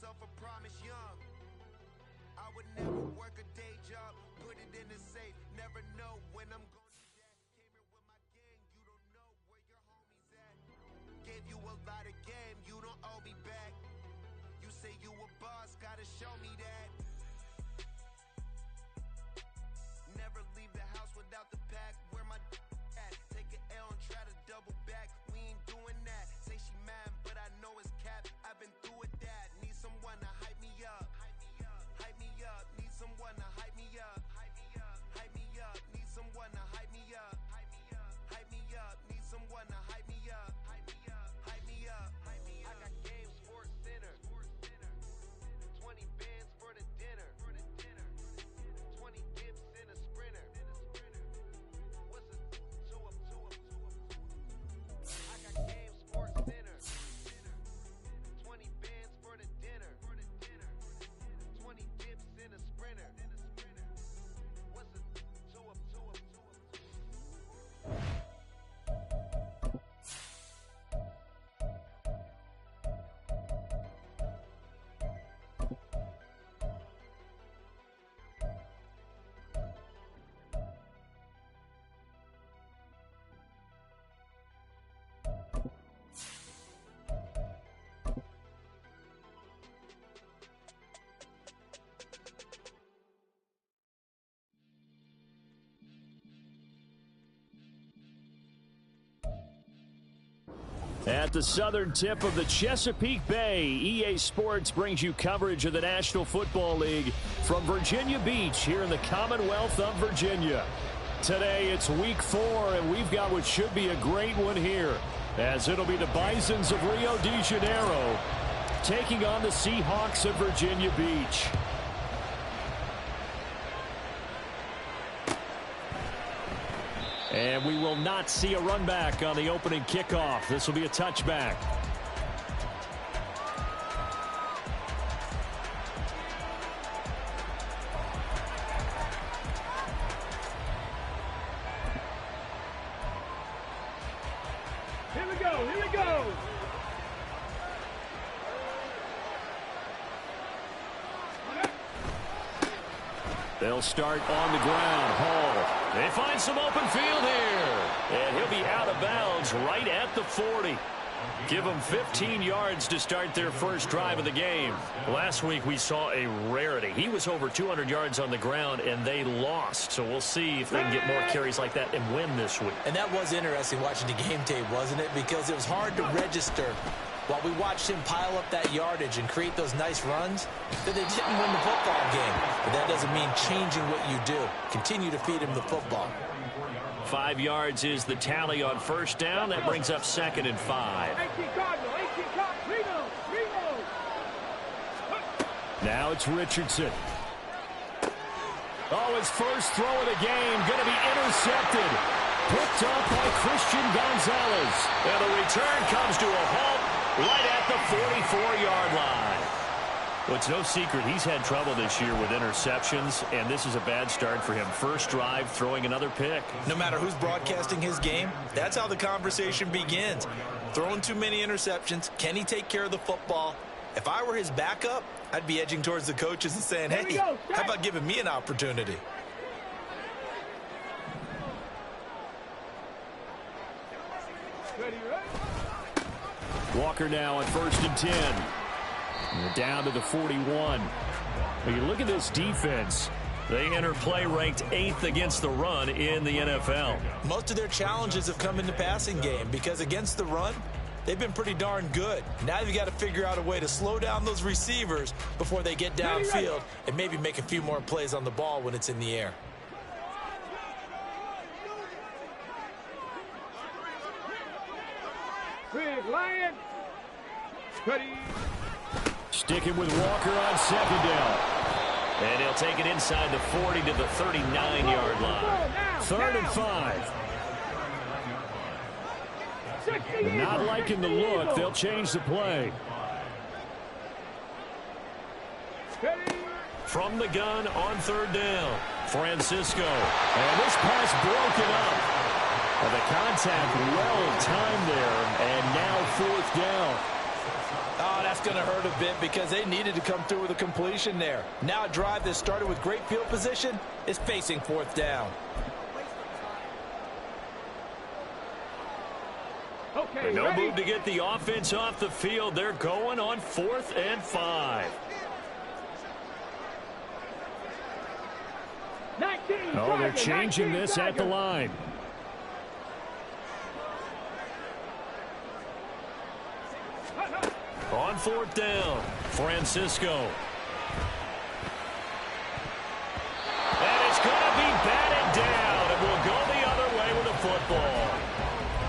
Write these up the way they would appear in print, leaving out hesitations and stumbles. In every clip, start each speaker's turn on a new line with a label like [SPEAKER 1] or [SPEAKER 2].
[SPEAKER 1] myself a promise young. I would never work a day job, put it in the safe, never know when I'm going to jack. Came here with my gang, you don't know where your homies at. Gave you a lot of game, you don't owe me back. You say you a boss, gotta show me that. Never leave the house without the pack, where my at. Take an L and try to double back, we ain't doing that. Say she mad, but I know it's cap, I've been through with that. Need someone to hype me up, hype me up, need someone to hype me up, hype me up, need someone to hype me up, hype me up, need someone to hype me up, hype me up. I got game, Sports Center, 20 bands for the dinner, 20 dips in a sprinter. What's a two up? I got game, Sports Center, 20 bands for the dinner, 20 dips in a sprinter. What's a two up?
[SPEAKER 2] At the southern tip of the Chesapeake Bay, EA Sports brings you coverage of the National Football League from Virginia Beach here in the Commonwealth of Virginia. Today it's week 4, and we've got what should be a great one here, as it'll be the Bisons of Rio de Janeiro taking on the Seahawks of Virginia Beach. And we will not see a run back on the opening kickoff. This will be a touchback.
[SPEAKER 3] Here we go.
[SPEAKER 2] They'll start on the ground. Hall. They find some open field here. And he'll be out of bounds right at the 40. Give them 15 yards to start their first drive of the game. Last week we saw a rarity. He was over 200 yards on the ground, and they lost. So we'll see if they can get more carries like that and win this week.
[SPEAKER 4] And that was interesting watching the game tape, wasn't it? Because it was hard to register while we watched him pile up that yardage and create those nice runs that they didn't win the football game. But that doesn't mean changing what you do. Continue to feed him the football.
[SPEAKER 2] 5 yards is the tally on first down. That brings up 2nd and 5. Now it's Richardson. Oh, his first throw of the game going to be intercepted. Picked up by Christian Gonzalez. And the return comes to a halt right at the 44-yard line. Well, it's no secret he's had trouble this year with interceptions, and this is a bad start for him. First drive, throwing another pick.
[SPEAKER 4] No matter who's broadcasting his game, that's how the conversation begins. Throwing too many interceptions. Can he take care of the football? If I were his backup, I'd be edging towards the coaches and saying, hey, how about giving me an opportunity?
[SPEAKER 2] Walker now on 1st and 10. And they're down to the 41. When you look at this defense, they enter play ranked 8th against the run in the NFL.
[SPEAKER 4] Most of their challenges have come in the passing game because against the run, they've been pretty darn good. Now you've got to figure out a way to slow down those receivers before they get downfield and maybe make a few more plays on the ball when it's in the air.
[SPEAKER 3] Big Lion. Ready.
[SPEAKER 2] Sticking with Walker on 2nd down. And he'll take it inside the 40 to the 39-yard line. 3rd and 5. Not liking the look. They'll change the play. From the gun on 3rd down. Francisco. And this pass broken up. Well, the contact well timed there. And now 4th down.
[SPEAKER 4] Oh, that's going to hurt a bit because they needed to come through with a completion there. Now a drive that started with great field position is facing fourth down.
[SPEAKER 3] Okay,
[SPEAKER 2] no move to get the offense off the field. They're going on 4th and 5.
[SPEAKER 3] 19,
[SPEAKER 2] oh, they're changing
[SPEAKER 3] 19,
[SPEAKER 2] this at the line. On 4th down, Francisco. And it's going to be batted down, and we'll go the other way with the football.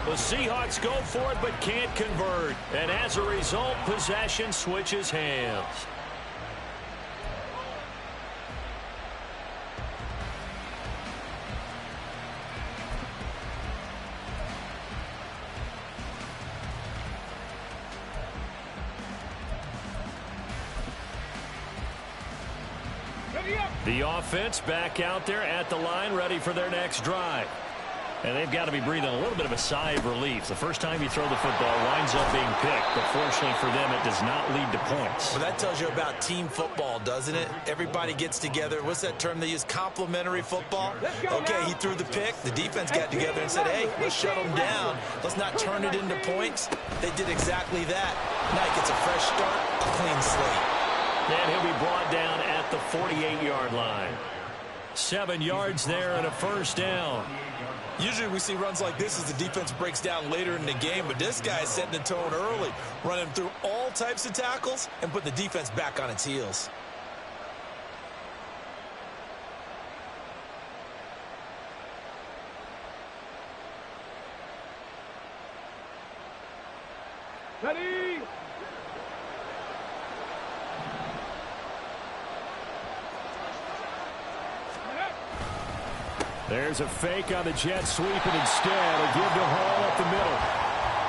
[SPEAKER 2] The Seahawks go for it but can't convert, and as a result, possession switches hands. The offense back out there at the line, ready for their next drive. And they've got to be breathing a little bit of a sigh of relief. The first time you throw the football winds up being picked, but fortunately for them, it does not lead to points.
[SPEAKER 4] Well, that tells you about team football, doesn't it? Everybody gets together. What's that term they use? Complementary football? Okay, he threw the pick. The defense got together and said, hey, let's shut them down. Let's not turn it into points. They did exactly that. Now he gets a fresh start, a clean slate.
[SPEAKER 2] And he'll be brought down at the 48-yard line. 7 yards there and a first down.
[SPEAKER 4] Usually we see runs like this as the defense breaks down later in the game, but this guy is setting the tone early, running through all types of tackles and put the defense back on its heels.
[SPEAKER 3] Ready?
[SPEAKER 2] There's a fake on the jet sweep, and instead a give to Hall up the middle.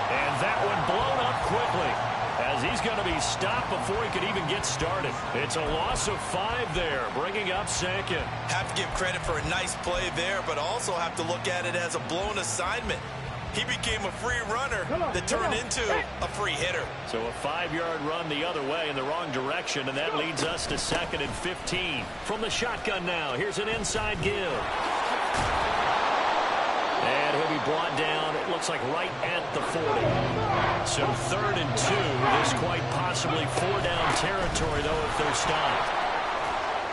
[SPEAKER 2] And that one blown up quickly as he's going to be stopped before he could even get started. It's a loss of 5 there, bringing up second.
[SPEAKER 4] Have to give credit for a nice play there, but also have to look at it as a blown assignment. He became a free runner that turned into a free hitter.
[SPEAKER 2] So a 5-yard run the other way in the wrong direction, and that leads us to 2nd and 15. From the shotgun now, here's an inside give. And he'll be brought down, it looks like right at the 40. So 3rd and 2, this quite possibly 4-down territory, though, if they're stopped.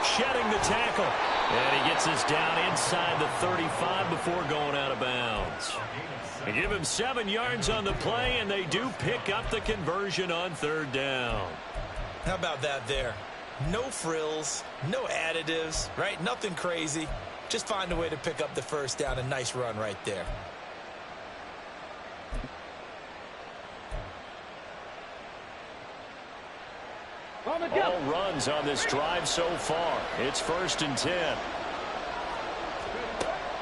[SPEAKER 2] Shedding the tackle. And he gets us down inside the 35 before going out of bounds. They give him 7 yards on the play, and they do pick up the conversion on 3rd down.
[SPEAKER 4] How about that there? No frills, no additives, right? Nothing crazy. Just find a way to pick up the first down. A nice run right there.
[SPEAKER 2] All runs on this drive so far. It's 1st and 10.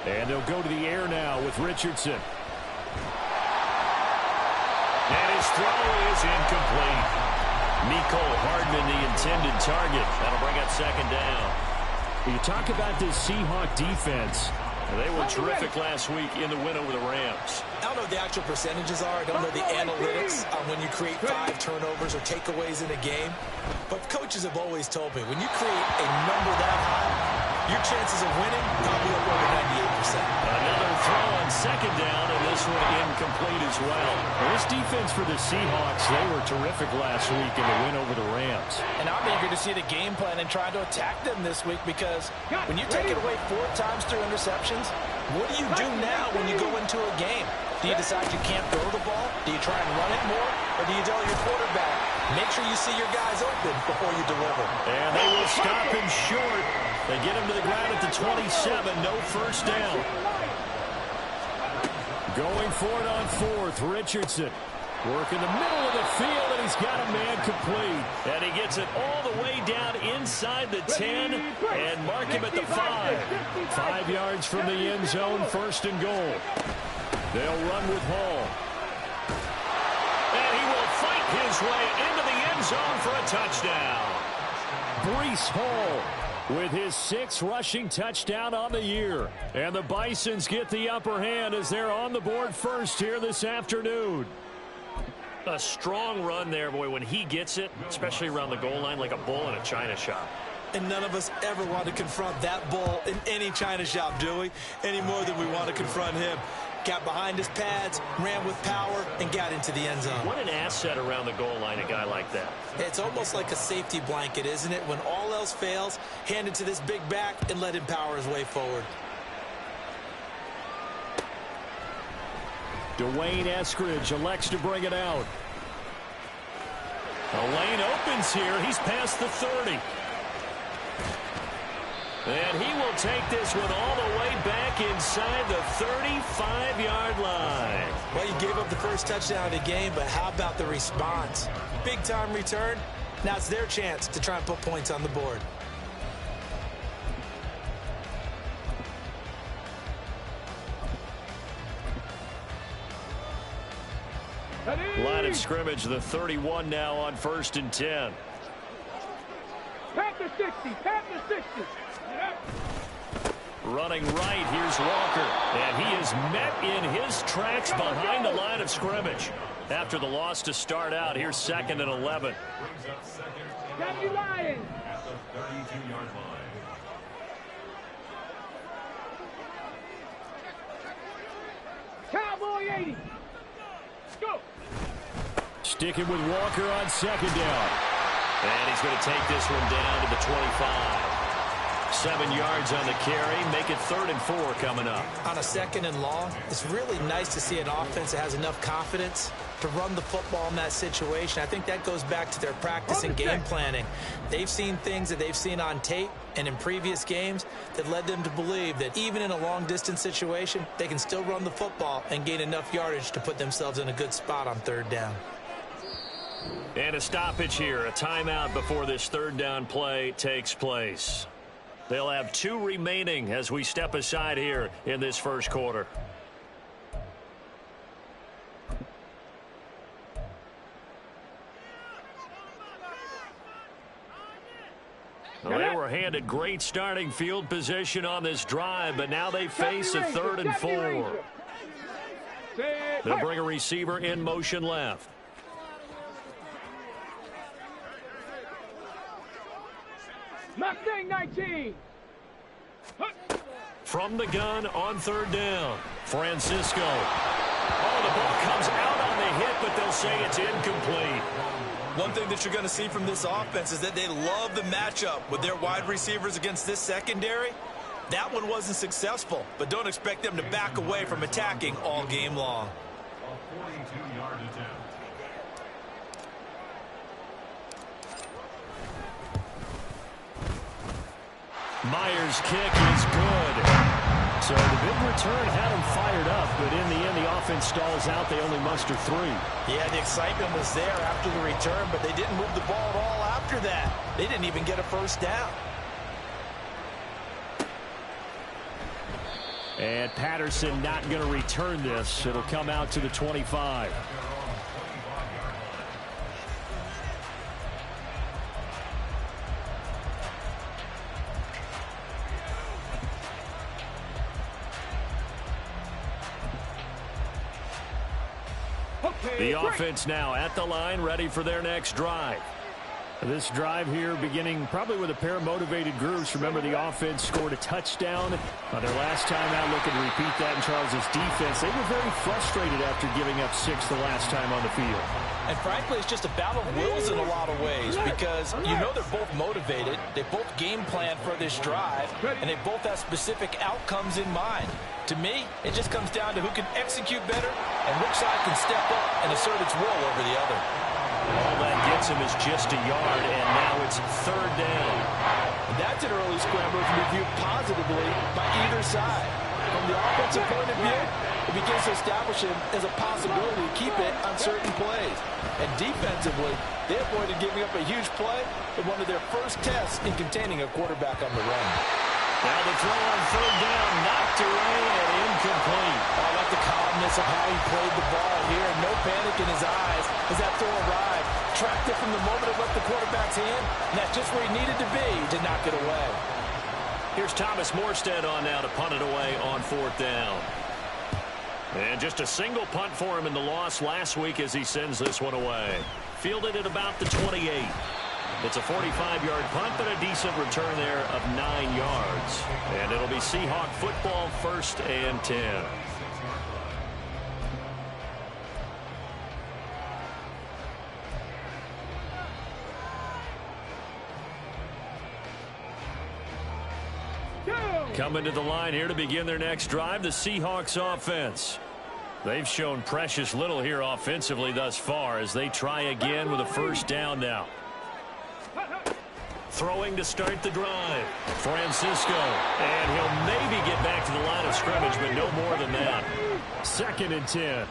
[SPEAKER 2] And they'll go to the air now with Richardson. And his throw is incomplete. Mecole Hardman, the intended target. That'll bring up 2nd down. You talk about this Seahawk defense. They were terrific last week in the win over the Rams.
[SPEAKER 4] I don't know what the actual percentages are. I don't know the analytics on when you create 5 turnovers or takeaways in a game. But coaches have always told me, when you create a number that high, your chances of winning probably up over 98%.
[SPEAKER 2] Another throw on 2nd down, and this one incomplete as well. This defense for the Seahawks, they were terrific last week in the win over the Rams.
[SPEAKER 5] And I'm eager to see the game plan and try to attack them this week, because when you take it away 4 times through interceptions, what do you do now when you go into a game? Do you decide you can't throw the ball? Do you try and run it more? Or do you tell your quarterback, make sure you see your guys open before you deliver?
[SPEAKER 2] And they will stop him short. They get him to the ground at the 27. No first down. Going for it on 4th, Richardson. Work in the middle of the field, and he's got a man complete. And he gets it all the way down inside the 10 and mark him at the 5. 5 yards from the end zone, 1st and goal. They'll run with Hall. And he will fight his way into the end zone for a touchdown. Breece Hall with his 6th rushing touchdown on the year. And the Bisons get the upper hand as they're on the board first here this afternoon. A strong run there, boy, when he gets it, especially around the goal line, like a bull in a china shop.
[SPEAKER 4] And none of us ever want to confront that bull in any china shop, do we? Any more than we want to confront him. Got behind his pads, ran with power, and got into the end zone.
[SPEAKER 2] What an asset around the goal line, a guy like that.
[SPEAKER 4] It's almost like a safety blanket, isn't it? When all else fails, hand it to this big back and let him power his way forward.
[SPEAKER 2] Dwayne Eskridge elects to bring it out. The lane opens here. He's past the 30. And he will take this one all the way back inside the 35-yard line.
[SPEAKER 4] Well, you gave up the first touchdown of the game, but how about the response? Big-time return. Now it's their chance to try and put points on the board.
[SPEAKER 2] Line of scrimmage, the 31 now on 1st and 10.
[SPEAKER 3] Pat the 60. Pat the 60.
[SPEAKER 2] Running right, here's Walker. And he is met in his tracks behind the line of scrimmage. After the loss to start out, here's 2nd and 11.
[SPEAKER 3] Got you lying.
[SPEAKER 6] At the 32-yard line.
[SPEAKER 3] Cowboy 80. Go.
[SPEAKER 2] Sticking with Walker on 2nd down. And he's going to take this one down to the 25. 7 yards on the carry. Make it 3rd and 4 coming up.
[SPEAKER 4] On a 2nd and long, it's really nice to see an offense that has enough confidence to run the football in that situation. I think that goes back to their practice and game planning. They've seen things that they've seen on tape and in previous games that led them to believe that even in a long-distance situation, they can still run the football and gain enough yardage to put themselves in a good spot on 3rd down.
[SPEAKER 2] And a stoppage here, a timeout before this 3rd down play takes place. They'll have 2 remaining as we step aside here in this first quarter. Well, they were handed great starting field position on this drive, but now they face a 3rd and 4. They'll bring a receiver in motion left.
[SPEAKER 3] Mustang 19.
[SPEAKER 2] From the gun on 3rd down, Francisco. Oh, the ball comes out on the hit, but they'll say it's incomplete.
[SPEAKER 4] One thing that you're going to see from this offense is that they love the matchup with their wide receivers against this secondary. That one wasn't successful, but don't expect them to back away from attacking all game long.
[SPEAKER 6] A 42-yard attempt.
[SPEAKER 2] Myers' kick is good. So the big return had him fired up, but in the end, the offense stalls out. They only muster 3.
[SPEAKER 5] Yeah, the excitement was there after the return, but they didn't move the ball at all after that. They didn't even get a first down.
[SPEAKER 2] And Patterson not going to return this. It'll come out to the 25. The offense now at the line, ready for their next drive. This drive here beginning probably with a pair of motivated groups. Remember, the offense scored a touchdown on their last time out. Looking to repeat that in Charles's defense. They were very frustrated after giving up 6 the last time on the field.
[SPEAKER 5] And frankly, it's just a battle of wills in a lot of ways because you know they're both motivated. They both game plan for this drive, and they both have specific outcomes in mind. To me, it just comes down to who can execute better and which side can step up and assert its will over the other.
[SPEAKER 2] All that gets him is just a yard, and now it's 3rd down.
[SPEAKER 5] And that's an early scramble to be viewed positively by either side. From the offensive point of view, it begins to establish him as a possibility to keep it on certain plays. And defensively, they avoided giving up a huge play in one of their first tests in containing a quarterback on the run.
[SPEAKER 2] Now the throw on 3rd down, knocked away and incomplete.
[SPEAKER 5] I like the calmness of how he played the ball here. No panic in his eyes as that throw arrived. Tracked it from the moment it left the quarterback's hand, and that's just where he needed to be to knock it away.
[SPEAKER 2] Here's Thomas Morstead on now to punt it away on 4th down. And just a single punt for him in the loss last week as he sends this one away. Fielded at about the 28. It's a 45-yard punt, but a decent return there of 9 yards. And it'll be Seahawk football, 1st and 10. Coming to the line here to begin their next drive, the Seahawks offense. They've shown precious little here offensively thus far as they try again with a 1st down now. Throwing to start the drive. Francisco. And he'll maybe get back to the line of scrimmage, but no more than that. 2nd and 10.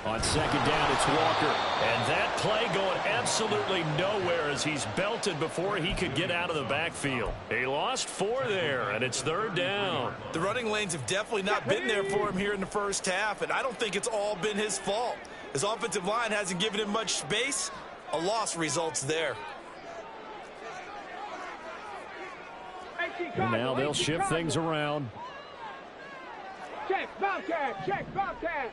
[SPEAKER 2] On 2nd down, it's Walker. And that play going absolutely nowhere as he's belted before he could get out of the backfield. He lost 4 there, and it's 3rd down.
[SPEAKER 5] The running lanes have definitely not been there for him here in the first half, and I don't think it's all been his fault. His offensive line hasn't given him much space. A loss results there.
[SPEAKER 2] And now they'll shift things around.
[SPEAKER 3] Check, Bobcat, check, Bobcat.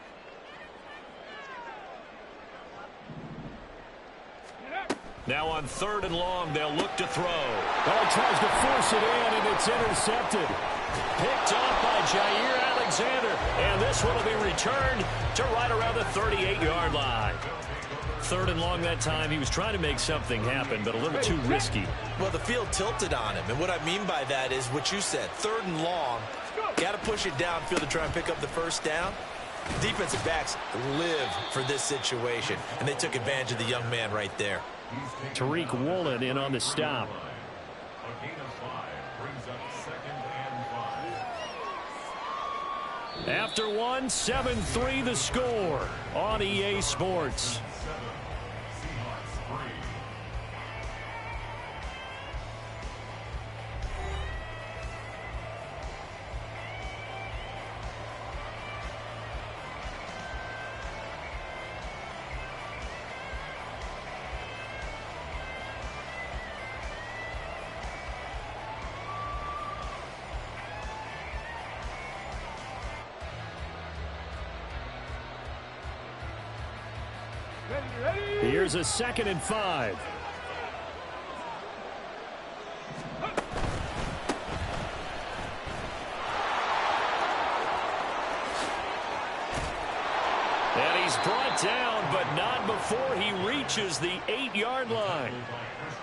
[SPEAKER 2] Now on 3rd and long, they'll look to throw. Oh, tries to force it in, and it's intercepted. Picked off by Jair Alexander. And this one will be returned to right around the 38-yard line. 3rd and long that time. He was trying to make something happen, but a little too risky.
[SPEAKER 5] Well, the field tilted on him, and what I mean by that is what you said. 3rd and long, got to push it downfield to try and pick up the 1st down. Defensive backs live for this situation, and they took advantage of the young man right there.
[SPEAKER 2] Tariq Woolen in on the stop.
[SPEAKER 6] A gain of 5 brings up 2nd and 5.
[SPEAKER 2] After 1, 7-3 the score on EA Sports.
[SPEAKER 6] Seahawks 3.
[SPEAKER 2] Here's a 2nd and 5. And he's brought down, but not before he reaches the 8-yard line.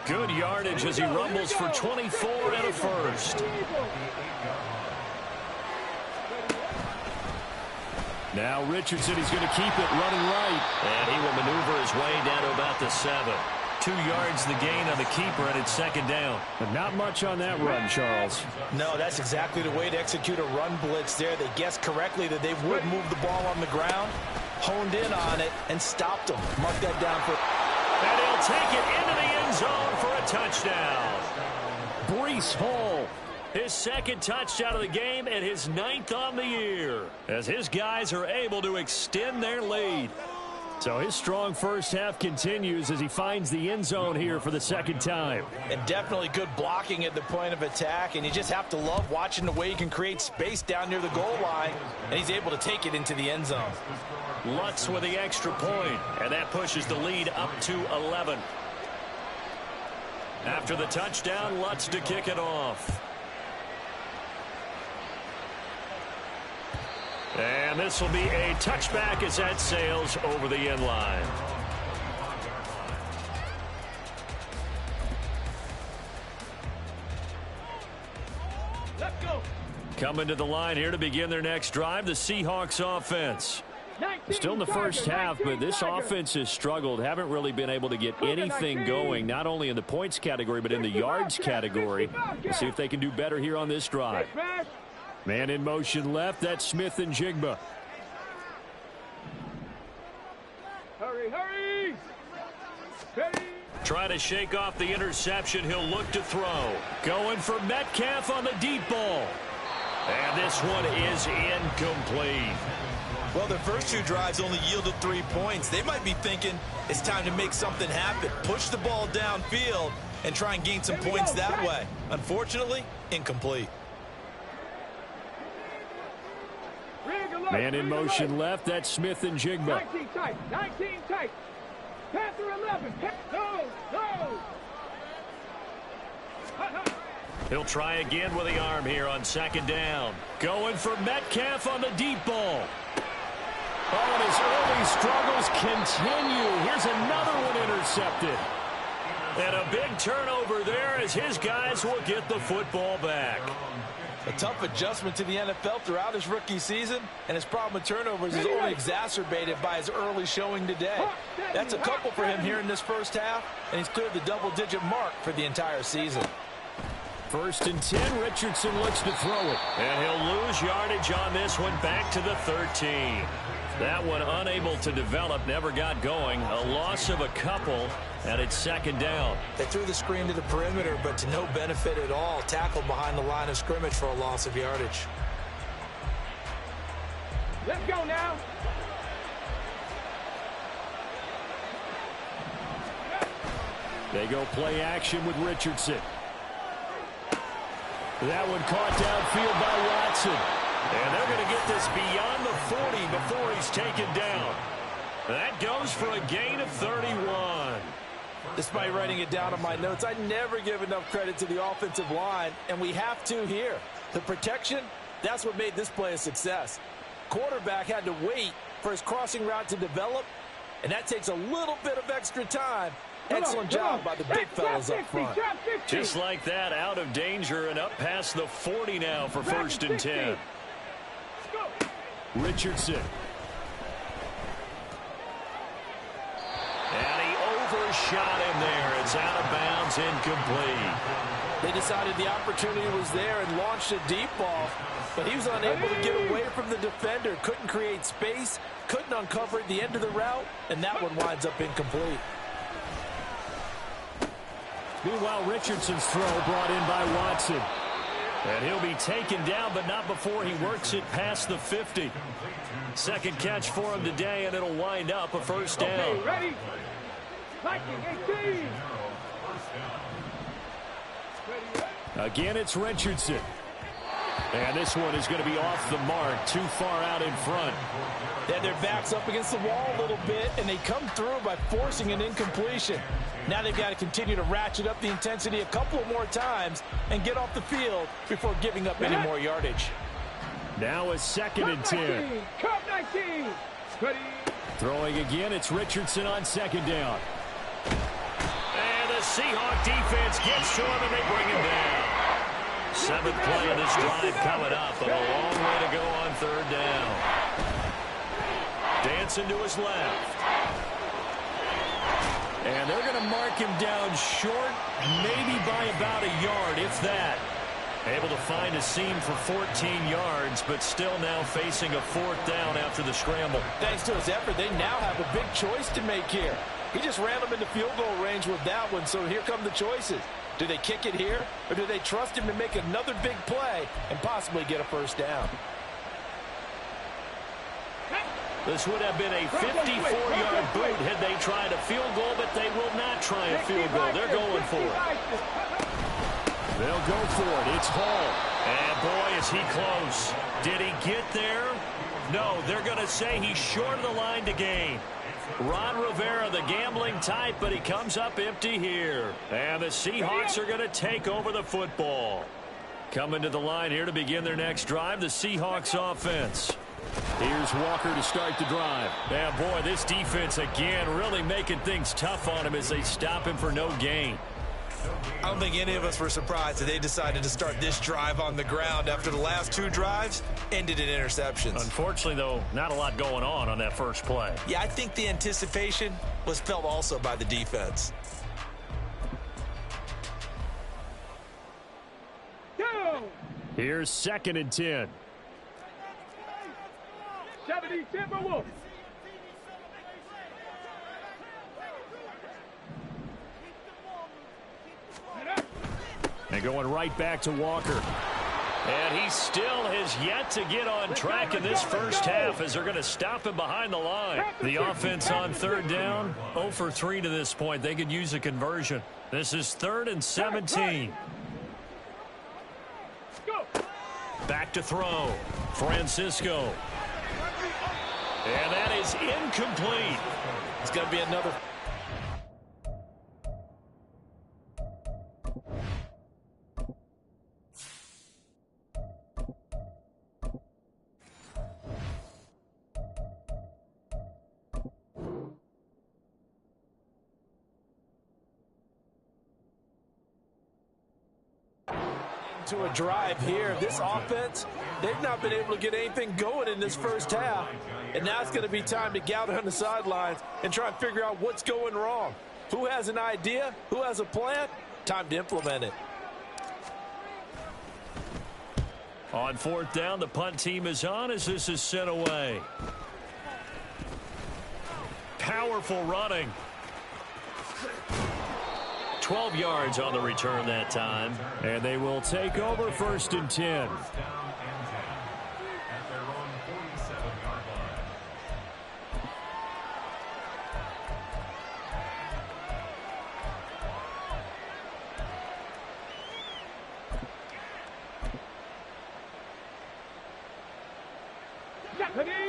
[SPEAKER 2] Good yardage as he rumbles for 24 and a 1st. Now Richardson, he's going to keep it running right. And he will maneuver his way down to about the 7. 2 yards the gain on the keeper, and it's 2nd down. But not much on that run, Charles.
[SPEAKER 5] No, that's exactly the way to execute a run blitz there. They guessed correctly that they would move the ball on the ground, honed in on it, and stopped them. Mark that down for...
[SPEAKER 2] And he'll take it into the end zone for a touchdown. Breece Hall. His 2nd touchdown of the game and his 9th on the year, as his guys are able to extend their lead. So his strong first half continues as he finds the end zone here for the 2nd time.
[SPEAKER 5] And definitely good blocking at the point of attack, and you just have to love watching the way he can create space down near the goal line, and he's able to take it into the end zone.
[SPEAKER 2] Lutz with the extra point, and that pushes the lead up to 11. After the touchdown, Lutz to kick it off. And this will be a touchback as that sails over the end line.
[SPEAKER 3] Let's go.
[SPEAKER 2] Coming to the line here to begin their next drive, the Seahawks offense. Still in the first half, but this offense has struggled. Haven't really been able to get anything going, not only in the points category, but in the yards category. We'll see if they can do better here on this drive. Man in motion left, that's Smith and Jigba.
[SPEAKER 3] Hurry, hurry! Ready?
[SPEAKER 2] Try to shake off the interception. He'll look to throw. Going for Metcalf on the deep ball. And this one is incomplete.
[SPEAKER 5] Well, their first 2 drives only yielded 3 points. They might be thinking it's time to make something happen. Push the ball downfield and try and gain some points that way. Unfortunately, incomplete.
[SPEAKER 2] Man in motion left. That's Smith and Jigba.
[SPEAKER 3] 19 tight. 19 tight. Panther 11. No.
[SPEAKER 2] He'll try again with the arm here on second down. Going for Metcalf on the deep ball. Oh, and his early struggles continue. Here's another one intercepted. And a big turnover there as his guys will get the football back.
[SPEAKER 5] A tough adjustment to the NFL throughout his rookie season, and his problem with turnovers is only exacerbated by his early showing today. That's a couple for him here in this first half, and he's cleared the double-digit mark for the entire season.
[SPEAKER 2] 1st and 10, Richardson looks to throw it. And he'll lose yardage on this one back to the 13. That one unable to develop, never got going. A loss of a couple, and it's second down.
[SPEAKER 4] They threw the screen to the perimeter, but to no benefit at all. Tackled behind the line of scrimmage for a loss of yardage.
[SPEAKER 3] Let's go now.
[SPEAKER 2] They go play action with Richardson. That one caught downfield by Watson. And they're going to get this beyond the 40 before he's taken down. That goes for a gain of 31.
[SPEAKER 5] Despite writing it down on my notes, I never give enough credit to the offensive line, and we have to here. The protection, that's what made this play a success. Quarterback had to wait for his crossing route to develop, and that takes a little bit of extra time. Excellent job by the big fellas up front.
[SPEAKER 2] Just like that, out of danger and up past the 40 now for 1st and 10. Richardson. And he overshot him there. It's out of bounds, incomplete.
[SPEAKER 5] They decided the opportunity was there and launched a deep ball, but he was unable to get away from the defender. Couldn't create space, couldn't uncover at the end of the route, and that one winds up incomplete.
[SPEAKER 2] Meanwhile, Richardson's throw brought in by Watson. And he'll be taken down, but not before he works it past the 50. Second catch for him today, and it'll wind up a 1st down.
[SPEAKER 3] Okay, ready? Viking 18.
[SPEAKER 2] Again, it's Richardson. And this one is going to be off the mark, too far out in front.
[SPEAKER 5] They had their backs up against the wall a little bit, and they come through by forcing an incompletion. Now they've got to continue to ratchet up the intensity a couple of more times and get off the field before giving up any more yardage.
[SPEAKER 2] Now a 2nd and 10.
[SPEAKER 3] Cut 19. Ready?
[SPEAKER 2] Throwing again, it's Richardson on 2nd down. And the Seahawk defense gets to him, and they bring him down. 7th play of this drive coming up, but a long way to go on 3rd down. Dancing to his left. And they're going to mark him down short, maybe by about a yard, if that. Able to find a seam for 14 yards, but still now facing a 4th down after the scramble.
[SPEAKER 5] Thanks to his effort, they now have a big choice to make here. He just ran them into field goal range with that one, so here come the choices. Do they kick it here, or do they trust him to make another big play and possibly get a 1st down?
[SPEAKER 2] This would have been a 54-yard boot had they tried a field goal, but they will not try a field goal. They're going for it. They'll go for it. It's Hall. And boy, is he close. Did he get there? No, they're going to say he's short of the line to gain. Ron Rivera, the gambling type, but he comes up empty here. And the Seahawks are going to take over the football. Coming to the line here to begin their next drive, the Seahawks offense. Here's Walker to start the drive. And boy, this defense again really making things tough on him as they stop him for no gain.
[SPEAKER 4] I don't think any of us were surprised that they decided to start this drive on the ground after the last 2 drives ended in interceptions.
[SPEAKER 2] Unfortunately, though, not a lot going on that first play.
[SPEAKER 4] Yeah, I think the anticipation was felt also by the defense.
[SPEAKER 3] Go!
[SPEAKER 2] Here's 2nd and 10.
[SPEAKER 3] 70 Timberwolves.
[SPEAKER 2] And going right back to Walker. And he still has yet to get on track in this first half as they're going to stop him behind the line. The offense on 3rd down, 0 for 3 to this point. They could use a conversion. This is 3rd and 17. Back to throw. Francisco. And that is incomplete.
[SPEAKER 5] It's going to be another. To a drive here. This offense, they've not been able to get anything going in this first half. And now it's going to be time to gather on the sidelines and try and figure out what's going wrong. Who has an idea? Who has a plan? Time to implement it.
[SPEAKER 2] On fourth down, the punt team is on as this is sent away. Powerful running. 12 yards on the return that time. And they will take over 1st and 10.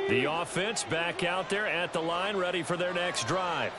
[SPEAKER 2] The offense back out there at the line, ready for their next drive.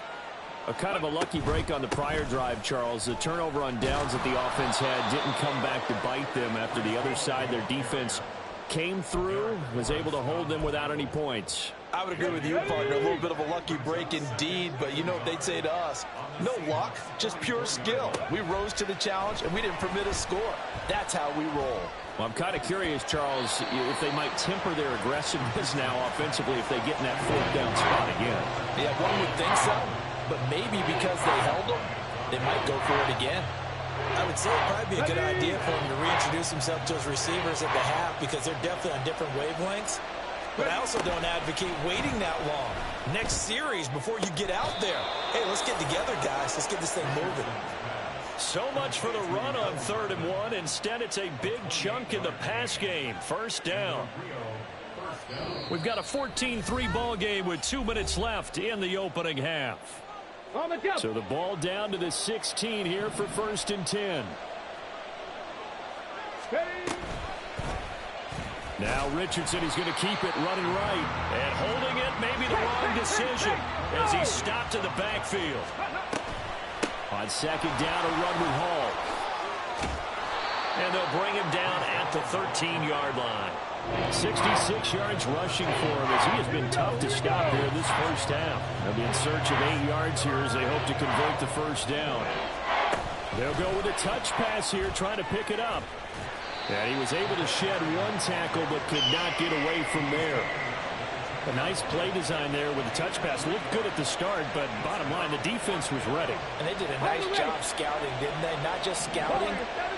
[SPEAKER 2] A kind of a lucky break on the prior drive, Charles. The turnover on downs that the offense had didn't come back to bite them after the other side. Their defense came through, was able to hold them without any points.
[SPEAKER 5] I would agree with you, partner. A little bit of a lucky break indeed, but you know what they'd say to us? No luck, just pure skill. We rose to the challenge, and we didn't permit a score. That's how we roll.
[SPEAKER 2] Well, I'm kind of curious, Charles, if they might temper their aggressiveness now offensively if they get in that 4th down spot again.
[SPEAKER 5] Yeah, one would think so. But maybe because they held him, they might go for it again.
[SPEAKER 4] I would say it'd probably be a good idea for him to reintroduce himself to his receivers at the half because they're definitely on different wavelengths. But I also don't advocate waiting that long. Next series before you get out there. Hey, let's get together, guys. Let's get this thing moving.
[SPEAKER 2] So much for the run on 3rd and 1. Instead, it's a big chunk in the pass game. 1st down. We've got a 14-3 ball game with 2 minutes left in the opening half. So the ball down to the 16 here for 1st and 10. Now Richardson is going to keep it running right. And holding it, maybe the wrong decision as he stopped in the backfield. On 2nd down, a run with Hall. And they'll bring him down at the 13-yard line. 66 yards rushing for him as he has been tough to stop there this first half. They'll be in search of 8 yards here as they hope to convert the 1st down. They'll go with a touch pass here, trying to pick it up. And he was able to shed 1 tackle but could not get away from there. A nice play design there with the touch pass. Looked good at the start, but bottom line, the defense was ready.
[SPEAKER 5] And they did a nice job scouting, didn't they? Not just scouting,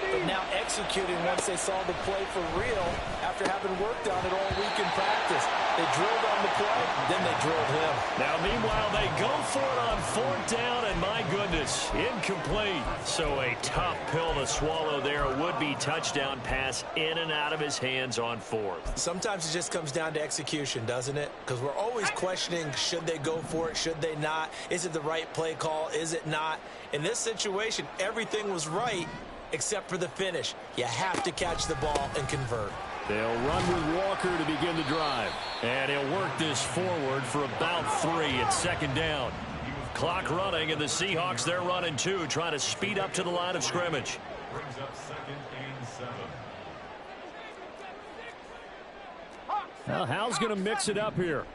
[SPEAKER 5] but now executing once they saw the play for real after having worked on it all week in practice. They drilled on the play, then they drilled him.
[SPEAKER 2] Now, meanwhile, they go for it on 4th down, and my goodness, incomplete. So a tough pill to swallow there. A would-be touchdown pass in and out of his hands on 4th.
[SPEAKER 4] Sometimes it just comes down to execution, doesn't it? Because we're always questioning, should they go for it, should they not? Is it the right play call, is it not? In this situation, everything was right except for the finish. You have to catch the ball and convert.
[SPEAKER 2] They'll run with Walker to begin the drive. And he'll work this forward for about 3 at 2nd down. Clock running, and the Seahawks, they're running 2, trying to speed up to the line of scrimmage.
[SPEAKER 6] Brings up 2nd and 7.
[SPEAKER 2] Well, Hal's going to mix it up here.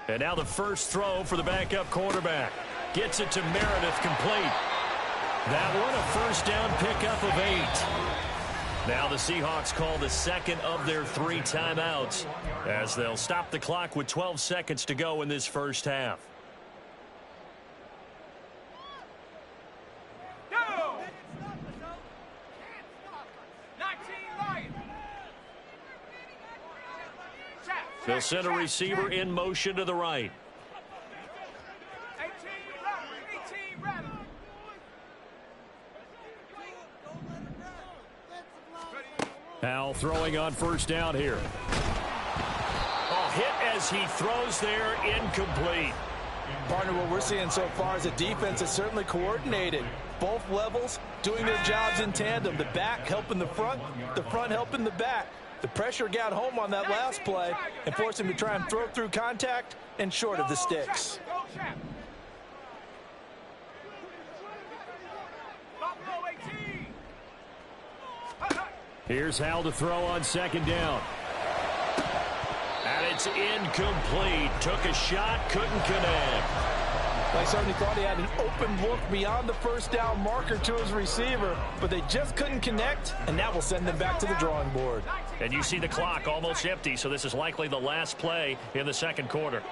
[SPEAKER 2] And now the first throw for the backup quarterback. Gets it to Meredith, complete. That one a 1st down pickup of 8. Now the Seahawks call the 2nd of their 3 timeouts as they'll stop the clock with 12 seconds to go in this first half. They'll send a receiver in motion to the right. Hal throwing on 1st down here. Oh, hit as he throws there, incomplete.
[SPEAKER 5] Partner, what we're seeing so far is a defense that's certainly coordinated. Both levels doing their jobs in tandem. The back helping the front helping the back. The pressure got home on that last play and forced him to try and throw through contact and short of the sticks.
[SPEAKER 2] Here's Hal to throw on second down. And it's incomplete. Took a shot, couldn't connect.
[SPEAKER 5] I certainly thought he had an open look beyond the first down marker to his receiver, but they just couldn't connect, and that will send them back to the drawing board.
[SPEAKER 2] And you see the clock almost empty, so this is likely the last play in the second quarter.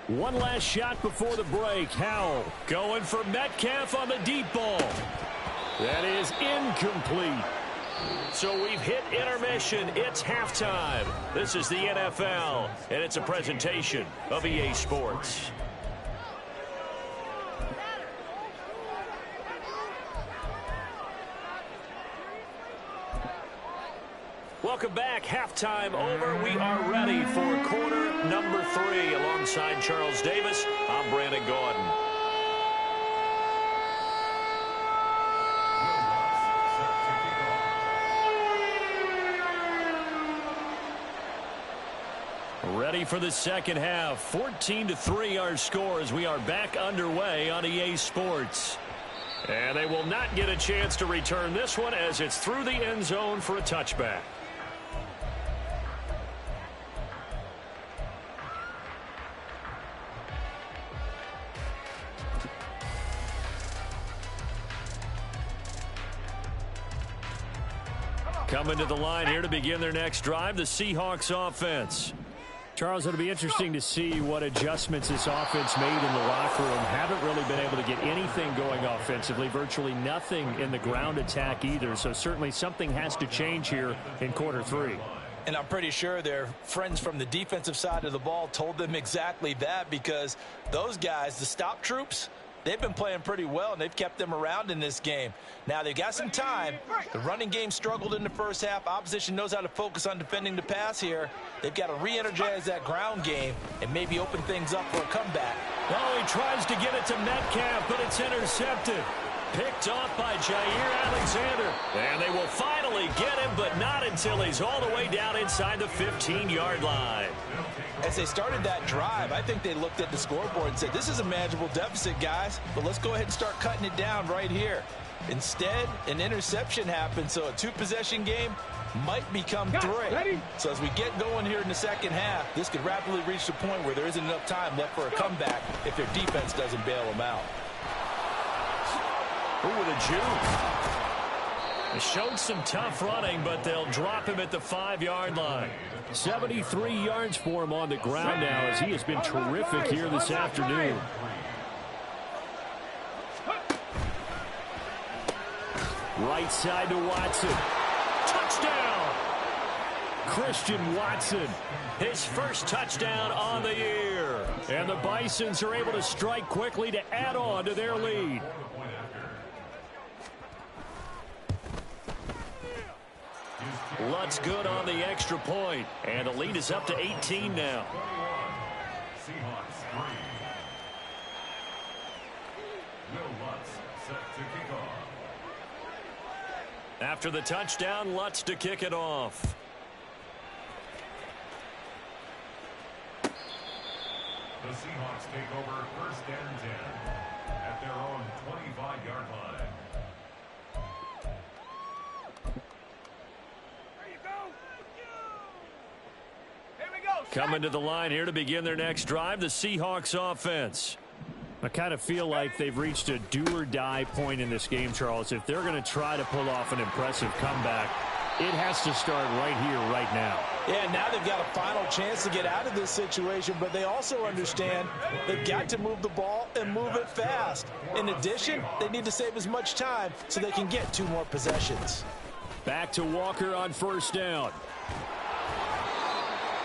[SPEAKER 2] One last shot before the break. Howell going for Metcalf on the deep ball. That is incomplete. So we've hit intermission. It's halftime. This is the NFL, and it's a presentation of EA Sports. Welcome back. Halftime over. We are ready for quarter number 3. Alongside Charles Davis, I'm Brandon Gordon. Ready for the second half. 14-3 our score as we are back underway on EA Sports. And they will not get a chance to return this one as it's through the end zone for a touchback. Coming to the line here to begin their next drive, the Seahawks offense. Charles, it'll be interesting to see what adjustments this offense made in the locker room. Haven't really been able to get anything going offensively, virtually nothing in the ground attack either. So certainly something has to change here in quarter 3.
[SPEAKER 5] And I'm pretty sure their friends from the defensive side of the ball told them exactly that, because those guys, the stop troops, they've been playing pretty well, and they've kept them around in this game. Now, they've got some time. The running game struggled in the first half. Opposition knows how to focus on defending the pass here. They've got to re-energize that ground game and maybe open things up for a comeback.
[SPEAKER 2] Oh, he tries to get it to Metcalf, but it's intercepted. Picked off by Jair Alexander. And they will finally get him, but not until he's all the way down inside the 15-yard line.
[SPEAKER 5] As they started that drive, I think they looked at the scoreboard and said, this is a manageable deficit, guys, but let's go ahead and start cutting it down right here. Instead, an interception happened, so a 2-possession game might become 3. So as we get going here in the second half, this could rapidly reach the point where there isn't enough time left for a comeback if their defense doesn't bail them out.
[SPEAKER 2] Ooh, with a juke. They showed some tough running, but they'll drop him at the 5-yard line. 73 yards for him on the ground now, as he has been terrific here this afternoon. Right side to Watson. Touchdown! Christian Watson, his first touchdown on the year. And the Bisons are able to strike quickly to add on to their lead. Lutz good on the extra point, and the lead is up to 18 now.
[SPEAKER 6] Seahawks 3. Will Lutz set to kick off.
[SPEAKER 2] After the touchdown, Lutz to kick it off.
[SPEAKER 6] The Seahawks take over 1st and 10 at their own 25-yard line.
[SPEAKER 2] Coming to the line here to begin their next drive, the Seahawks offense. I kind of feel like they've reached a do-or-die point in this game, Charles. If they're going to try to pull off an impressive comeback, it has to start right here, right now.
[SPEAKER 5] Yeah, now they've got a final chance to get out of this situation, but they also understand they've got to move the ball and move it fast. In addition, they need to save as much time so they can get 2 more possessions.
[SPEAKER 2] Back to Walker on first down.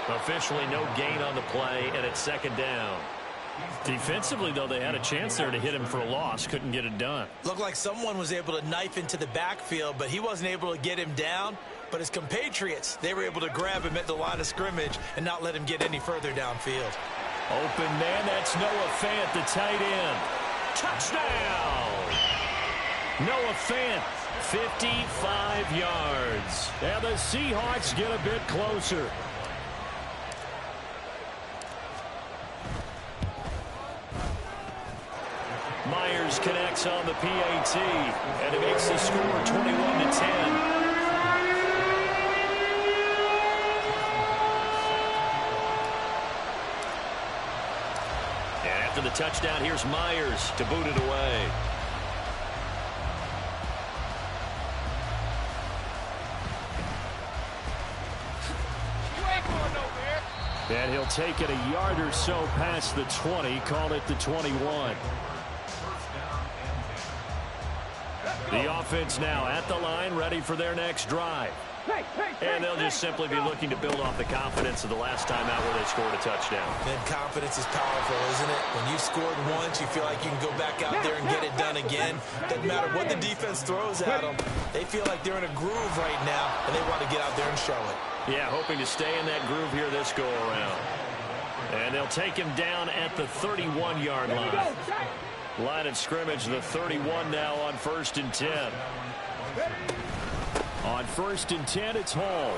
[SPEAKER 2] Officially no gain on the play, and it's second down. Defensively, though, they had a chance there to hit him for a loss. Couldn't get it done.
[SPEAKER 4] Looked like someone was able to knife into the backfield, but he wasn't able to get him down.
[SPEAKER 5] But his compatriots, they were able to grab him at the line of scrimmage and not let him get any further downfield.
[SPEAKER 2] Open man, that's Noah Fant, the tight end. Touchdown! Noah Fant, 55 yards. And the Seahawks get a bit closer. Myers connects on the PAT, and it makes the score 21-10. After the touchdown, here's Myers to boot it away. And he'll take it a yard or so past the 20, call it the 21. The offense now at the line, ready for their next drive. And they'll just simply be looking to build off the confidence of the last time out where they scored a touchdown.
[SPEAKER 5] And confidence is powerful, isn't it? When you've scored once, you feel like you can go back out there and get it done again. Doesn't matter what the defense throws at them. They feel like they're in a groove right now, and they want to get out there and show it. Yeah, hoping to stay in that groove here this go-around.
[SPEAKER 2] And they'll take him down at the 31-yard line. Line of scrimmage, the 31 now on 1st and 10. On 1st and 10, it's Hall.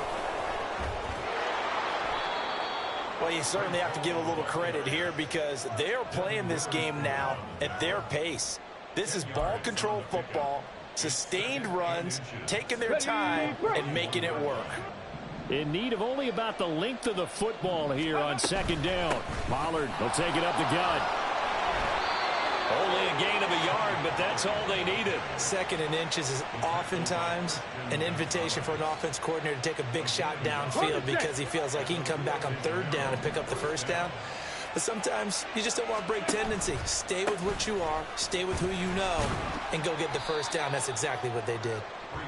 [SPEAKER 5] Well, you certainly have to give a little credit here because they're playing this game now at their pace. This is ball control football, sustained runs, taking their time, and making it work.
[SPEAKER 2] In need of only about the length of the football here on 2nd down. Pollard will take it up the gut. Only a gain of a yard, but that's all they needed.
[SPEAKER 5] 2nd and inches is oftentimes an invitation for an offense coordinator to take a big shot downfield because he feels like he can come back on 3rd down and pick up the 1st down. But sometimes you just don't want to break tendency. Stay with what you are, stay with who you know, and go get the 1st down. That's exactly what they did.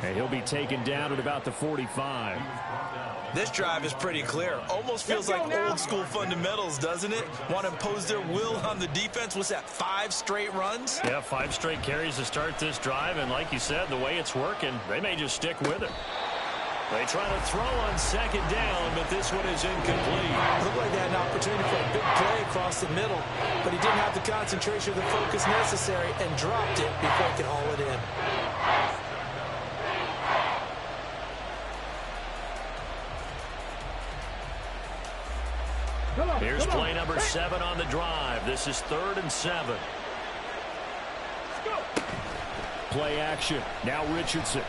[SPEAKER 2] And he'll be taken down at about the 45.
[SPEAKER 5] This drive is pretty clear. Almost feels like old school fundamentals, doesn't it? Want to impose their will on the defense. What's that, 5 straight runs?
[SPEAKER 2] Yeah, 5 straight carries to start this drive. And like you said, the way it's working, they may just stick with it. They try to throw on 2nd down, but this one is incomplete.
[SPEAKER 5] Looked like they had an opportunity for a big play across the middle, but he didn't have the concentration or the focus necessary and dropped it before he could haul it in.
[SPEAKER 2] Here's play number 7 on the drive. This is 3rd and 7. Play action. Now Richardson.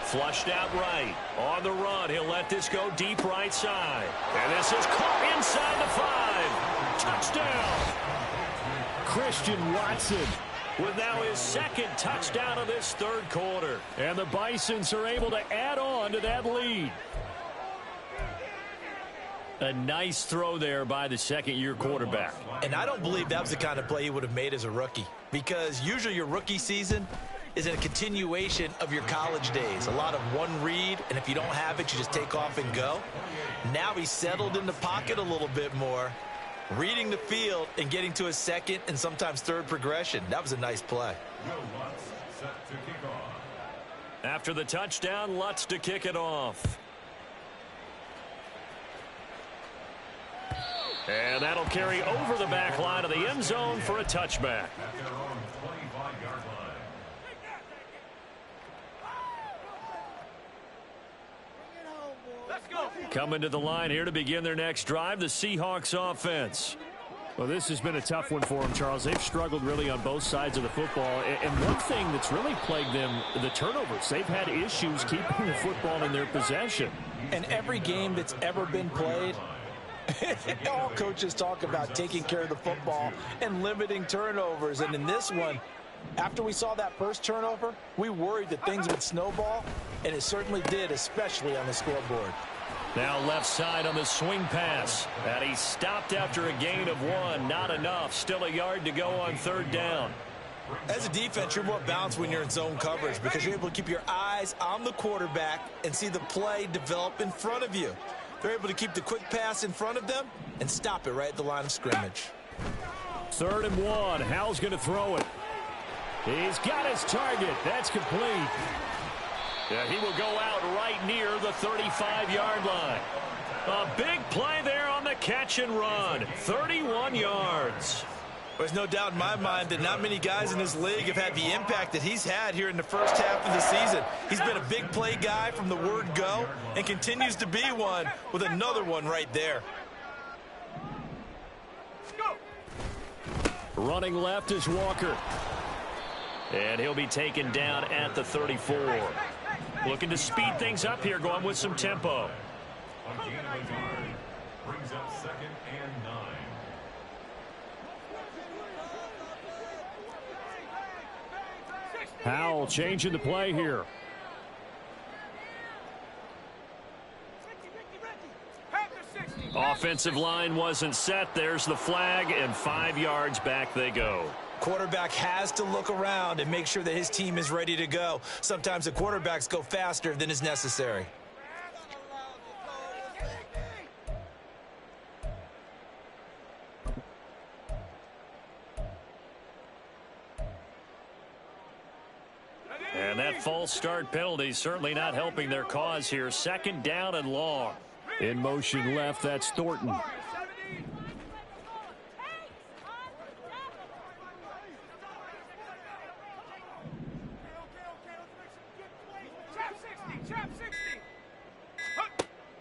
[SPEAKER 2] Flushed out right. On the run. He'll let this go deep right side. And this is caught inside the 5. Touchdown. Christian Watson with now his 2nd touchdown of this 3rd quarter. And the Bisons are able to add on to that lead. A nice throw there by the 2nd-year quarterback.
[SPEAKER 5] And I don't believe that was the kind of play he would have made as a rookie, because usually your rookie season is a continuation of your college days. A lot of one read, and if you don't have it, you just take off and go. Now he's settled in the pocket a little bit more, reading the field and getting to his 2nd and sometimes 3rd progression. That was a nice play.
[SPEAKER 2] After the touchdown, Lutz to kick it off. And that'll carry over the back line of the end zone for a touchback.
[SPEAKER 6] At their own 25-yard line.
[SPEAKER 3] Let's go.
[SPEAKER 2] Coming to the line here to begin their next drive, the Seahawks offense. Well, this has been a tough one for them, Charles. They've struggled really on both sides of the football. And one thing that's really plagued them, the turnovers. They've had issues keeping the football in their possession.
[SPEAKER 5] And every game that's ever been played, all coaches talk about taking care of the football and limiting turnovers. And in this one, after we saw that first turnover, we worried that things would snowball, and it certainly did, especially on the scoreboard.
[SPEAKER 2] Now left side on the swing pass. And he stopped after a gain of 1. Not enough. Still a yard to go on 3rd down.
[SPEAKER 5] As a defense, you're more balanced when you're in zone coverage because you're able to keep your eyes on the quarterback and see the play develop in front of you. They're able to keep the quick pass in front of them and stop it right at the line of scrimmage.
[SPEAKER 2] 3rd and 1. Hal's going to throw it. He's got his target. That's complete. Yeah, he will go out right near the 35-yard line. A big play there on the catch and run. 31 yards.
[SPEAKER 5] There's no doubt in my mind that not many guys in this league have had the impact that he's had here in the first half of the season. He's been a big play guy from the word go and continues to be one with another one right there.
[SPEAKER 2] Running left is Walker. And he'll be taken down at the 34. Looking to speed things up here, going with some tempo.
[SPEAKER 6] A gain of a yard brings up 2nd and 9.
[SPEAKER 2] Howell changing the play here. Offensive line wasn't set. There's the flag, and 5 yards back they go.
[SPEAKER 5] Quarterback has to look around and make sure that his team is ready to go. Sometimes the quarterbacks go faster than is necessary.
[SPEAKER 2] And that false start penalty certainly not helping their cause here. 2nd down and long. In motion left, that's Thornton.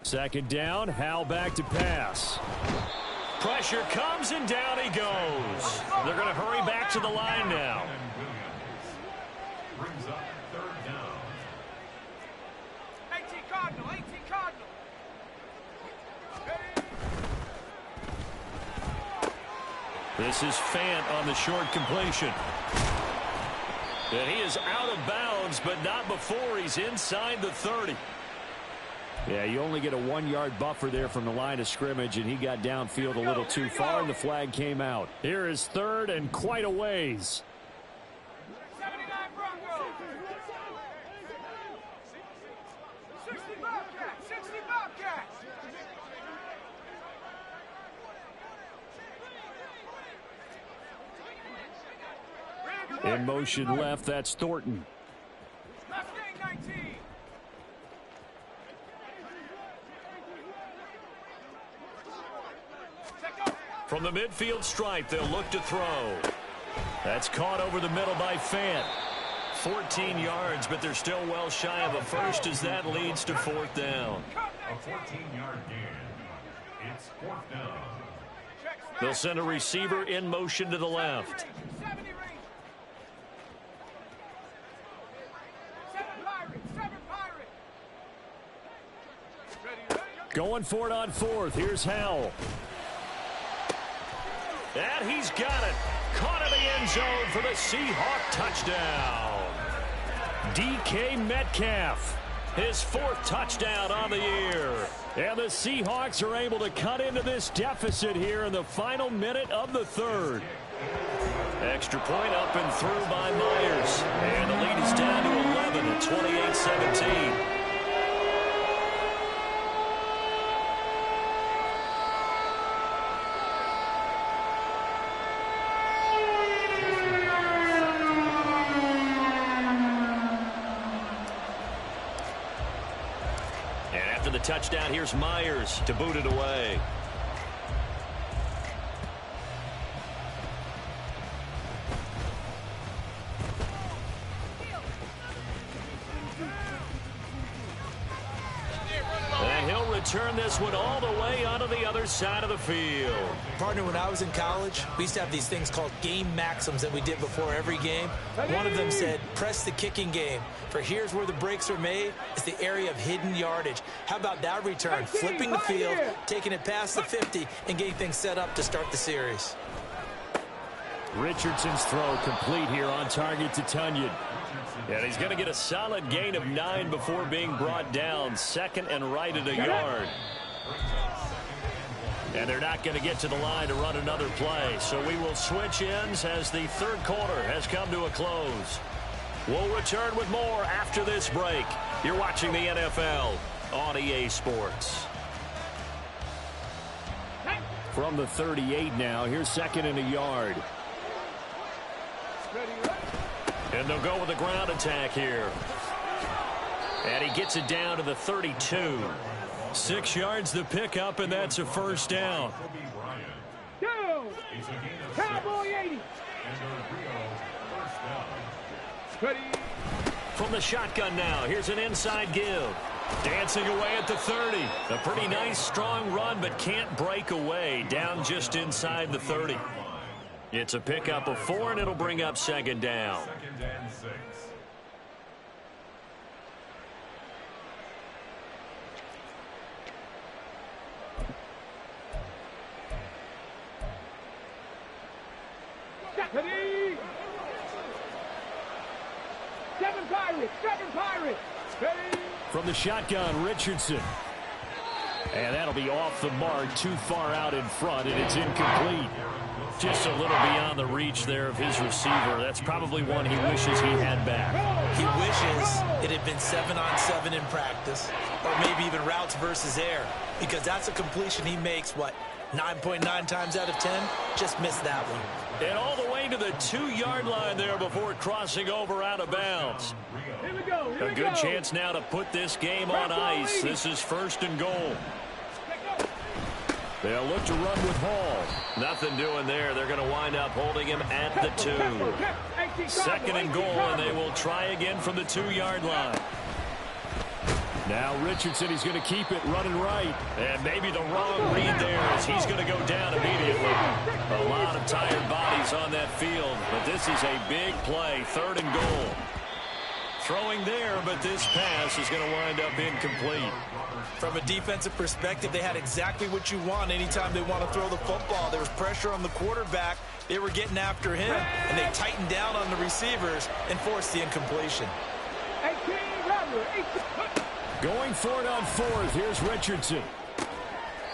[SPEAKER 2] Second down, Howell back to pass. Pressure comes and down he goes. They're going to hurry back to the line now.
[SPEAKER 6] Brings up 3rd down.
[SPEAKER 3] 18 Cardinal, 18 Cardinal.
[SPEAKER 2] This is Fant on the short completion. And he is out of bounds, but not before he's inside the 30. Yeah, you only get a 1-yard buffer there from the line of scrimmage, and he got downfield a little too far, and the flag came out. Here is 3rd and quite a ways.
[SPEAKER 3] 79 Broncos. 60 Bobcats, 60 Bobcats.
[SPEAKER 2] In motion left, that's Thornton.
[SPEAKER 3] Left wing 19.
[SPEAKER 2] From the midfield stripe, they'll look to throw. That's caught over the middle by Fant. 14 yards, but they're still well shy of a first as that leads to 4th down.
[SPEAKER 6] A 14-yard gain. It's 4th down.
[SPEAKER 2] They'll send a receiver in motion to the left.
[SPEAKER 3] 70 range. 7 Pirates, 7 Pirates.
[SPEAKER 2] Going for it on 4th. Here's Howell. And he's got it. Caught in the end zone for the Seahawk touchdown. DK Metcalf, his 4th touchdown on the year. And the Seahawks are able to cut into this deficit here in the final minute of the 3rd. Extra point up and through by Myers. And the lead is down to 11 at 28-17. The touchdown, here's Myers to boot it away. And he'll return this one all the way onto the other side of the field.
[SPEAKER 5] Partner, when I was in college, we used to have these things called game maxims that we did before every game. One of them said, press the kicking game. For here's where the breaks are made. It's the area of hidden yardage. How about that return? Flipping the field, taking it past the 50, and getting things set up to start the series.
[SPEAKER 2] Richardson's throw complete here on target to Tunyon. And he's going to get a solid gain of 9 before being brought down. 2nd and right at a yard. And they're not going to get to the line to run another play. So we will switch ends as the 3rd quarter has come to a close. We'll return with more after this break. You're watching the NFL on EA Sports. From the 38 now, here's 2nd and a yard. And they'll go with the ground attack here. And he gets it down to the 32. 6 yards the pickup, and that's a first down.
[SPEAKER 3] Go! Cowboy 80.
[SPEAKER 2] From the shotgun now, here's an inside give. Dancing away at the 30. A pretty nice, strong run, but can't break away. Down just inside the 30. It's a pickup of 4, and it'll bring up second down.
[SPEAKER 6] 2nd and 6.
[SPEAKER 3] Stephanie! 7 Pirates! 7 Pirates! Ready?
[SPEAKER 2] From the shotgun, Richardson. And that'll be off the mark, too far out in front, and it's incomplete. Just a little beyond the reach there of his receiver. That's probably one he wishes he had back.
[SPEAKER 4] He wishes it had been 7-on-7 in practice, or maybe even routes versus air, because that's a completion he makes, 9.9 times out of 10? Just missed that one.
[SPEAKER 2] And all the way to the 2-yard line there before crossing over out of bounds.
[SPEAKER 3] Here we go.
[SPEAKER 2] A good chance now to put this game on ice. This is 1st and goal. They'll look to run with Hall. Nothing doing there. They're going to wind up holding him at the 2. 2nd and goal, and they will try again from the 2-yard line. Now Richardson, he's going to keep it running right. And maybe the wrong read there as he's going to go down immediately. A lot of tired bodies on that field, but this is a big play. 3rd and goal. Throwing there, but this pass is going to wind up incomplete.
[SPEAKER 4] From a defensive perspective, they had exactly what you want anytime they want to throw the football. There was pressure on the quarterback. They were getting after him, and they tightened down on the receivers and forced the incompletion.
[SPEAKER 3] 18, Robert, 18.
[SPEAKER 2] Going for it on 4th. Here's Richardson.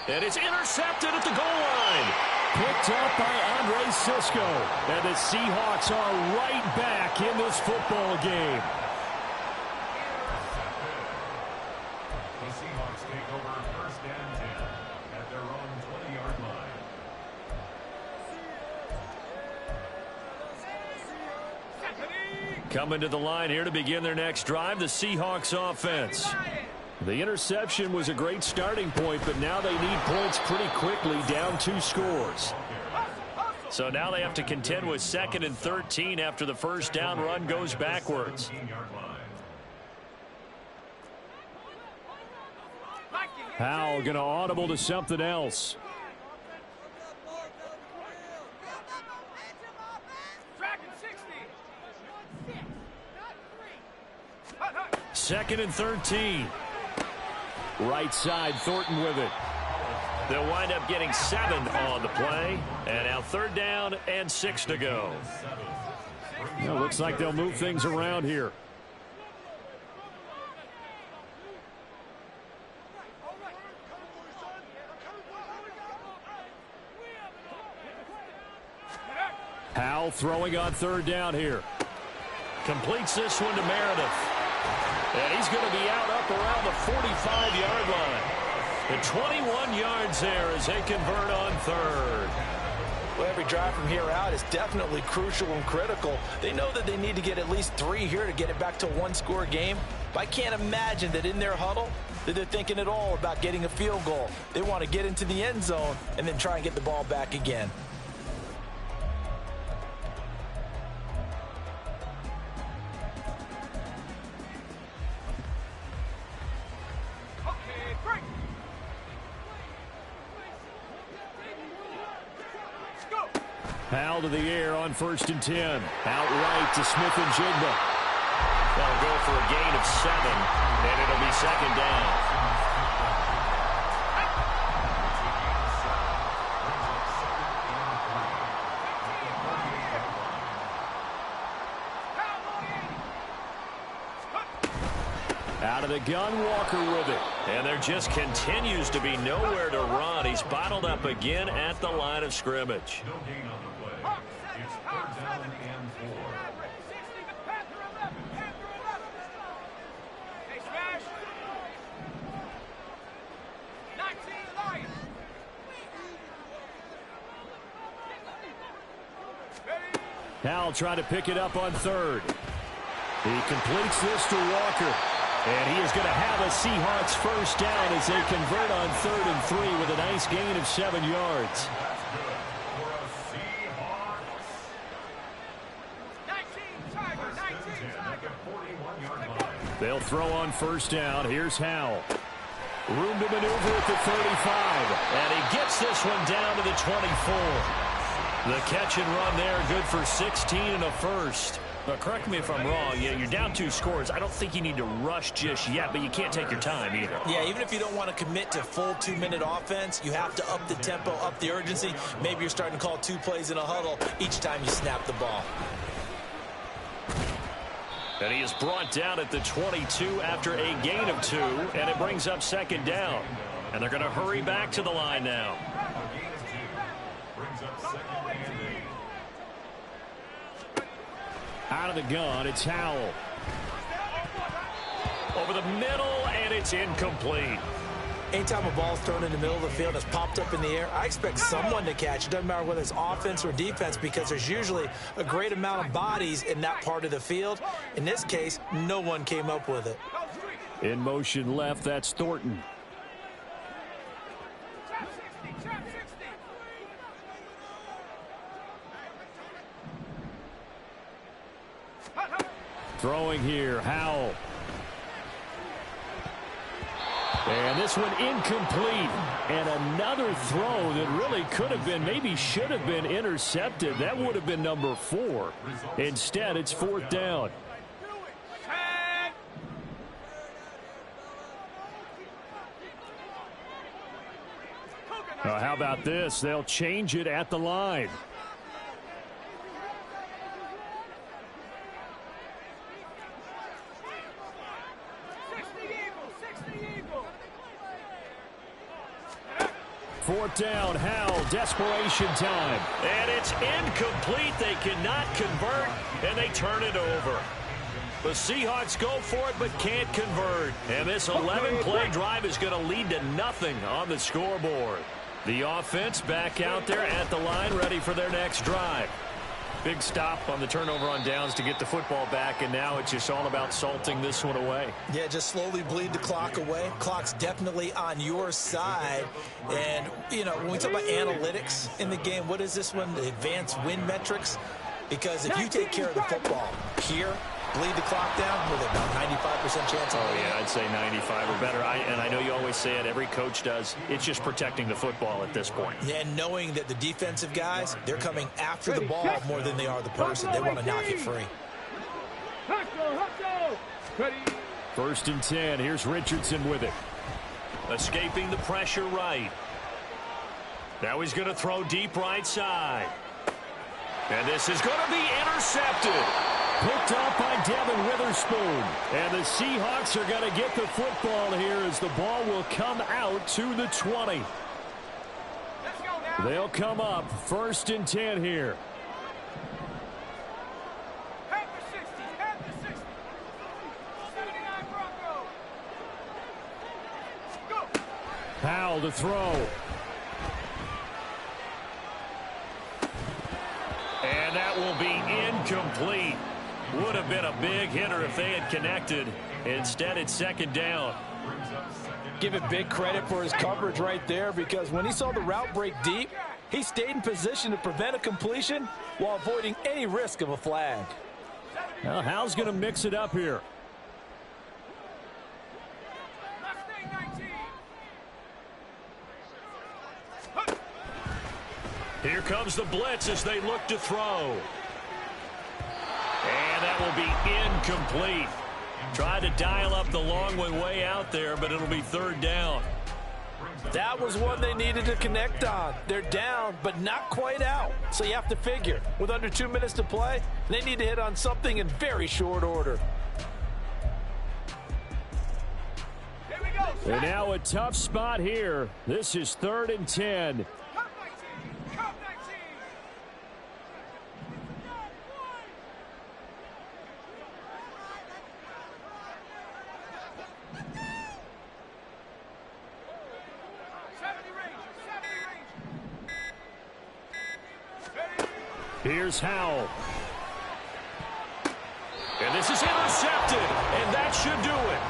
[SPEAKER 2] And it's intercepted at the goal line. Picked up by Andre Cisco. And the Seahawks are right back in this football game.
[SPEAKER 6] The Seahawks take over 1st and 10 at their own 20-yard line.
[SPEAKER 2] Coming to the line here to begin their next drive, the Seahawks offense. The interception was a great starting point, but now they need points pretty quickly, down 2 scores. So now they have to contend with 2nd and 13 after the first down run goes backwards. Howell going to audible to something else. Second and 13. Right side, Thornton with it. They'll wind up getting 7 on the play. And now 3rd down and 6 to go. Well, looks like they'll move things around here. Howell throwing on 3rd down here. Completes this one to Meredith. And he's going to be out up around the 45-yard line. And 21 yards there as they convert on 3rd.
[SPEAKER 4] Well, every drive from here out is definitely crucial and critical. They know that they need to get at least 3 here to get it back to a 1-score game. But I can't imagine that in their huddle that they're thinking at all about getting a field goal. They want to get into the end zone and then try and get the ball back again.
[SPEAKER 2] Howell to the air on 1st and 10. Out right to Smith and Jigba. They'll go for a gain of 7, and it'll be 2nd down. Out of the gun, Walker with it. And there just continues to be nowhere to run. He's bottled up again at the line of scrimmage.
[SPEAKER 6] No gain on the play. It's 3rd down and 4.
[SPEAKER 2] Howell trying to pick it up on 3rd. He completes this to Walker. And he is going to have a Seahawks first down as they convert on 3rd and 3 with a nice gain of 7 yards. They'll throw on first down. Here's Howell. Room to maneuver at the 35. And he gets this one down to the 24. The catch and run there, good for 16 and a first. Now, correct me if I'm wrong. Yeah, you're down 2 scores. I don't think you need to rush just yet, but you can't take your time either.
[SPEAKER 4] Yeah, even if you don't want to commit to full 2-minute offense, you have to up the tempo, up the urgency. Maybe you're starting to call 2 plays in a huddle each time you snap the ball.
[SPEAKER 2] And he is brought down at the 22 after a gain of 2, and it brings up 2nd down. And they're going to hurry back to the line now. Out of the gun, it's Howell. Over the middle, and it's incomplete.
[SPEAKER 4] Anytime a ball's thrown in the middle of the field and it's popped up in the air, I expect someone to catch. It doesn't matter whether it's offense or defense because there's usually a great amount of bodies in that part of the field. In this case, no one came up with it.
[SPEAKER 2] In motion left, that's Thornton. Throwing here, Howell. And this one incomplete. And another throw that really could have been, maybe should have been intercepted. That would have been number 4. Instead, it's 4th down. How about this? They'll change it at the line. Fourth down, Howell, desperation time. And it's incomplete. They cannot convert, and they turn it over. The Seahawks go for it, but can't convert. And this 11-play drive is going to lead to nothing on the scoreboard. The offense back out there at the line, ready for their next drive. Big stop on the turnover on downs to get the football back, and now it's just all about salting this one away.
[SPEAKER 4] Yeah, just slowly bleed the clock away. Clock's definitely on your side. And, you know, when we talk about analytics in the game, what is this one? The advanced win metrics? Because if you take care of the football here, bleed the clock down with about 95% chance of winning.
[SPEAKER 2] Yeah, I'd say 95 or better. And I know you always say it, every coach does. It's just protecting the football at this point.
[SPEAKER 4] Yeah, and knowing that the defensive guys, they're coming after the ball more than they are the person. They want to knock it free.
[SPEAKER 2] First and 10. Here's Richardson with it. Escaping the pressure right. Now he's going to throw deep right side. And this is going to be intercepted. Picked up by Devin Witherspoon. And the Seahawks are going to get the football here as the ball will come out to the 20. They'll come up first and 10 here. Howell to throw. And that will be incomplete. Would have been a big hitter if they had connected. Instead, it's second down.
[SPEAKER 5] Give it big credit for his coverage right there, because when he saw the route break deep, he stayed in position to prevent a completion while avoiding any risk of a flag.
[SPEAKER 2] Well, Howell's going to mix it up here. Here comes the blitz as they look to throw. And that will be incomplete. Tried to dial up the long way out there, but it'll be third down.
[SPEAKER 5] That was one they needed to connect on. They're down, but not quite out. So you have to figure, with under 2 minutes to play, they need to hit on something in very short order.
[SPEAKER 2] And now a tough spot here. This is 3rd and 10. Here's Howell. And this is intercepted, and that should do it.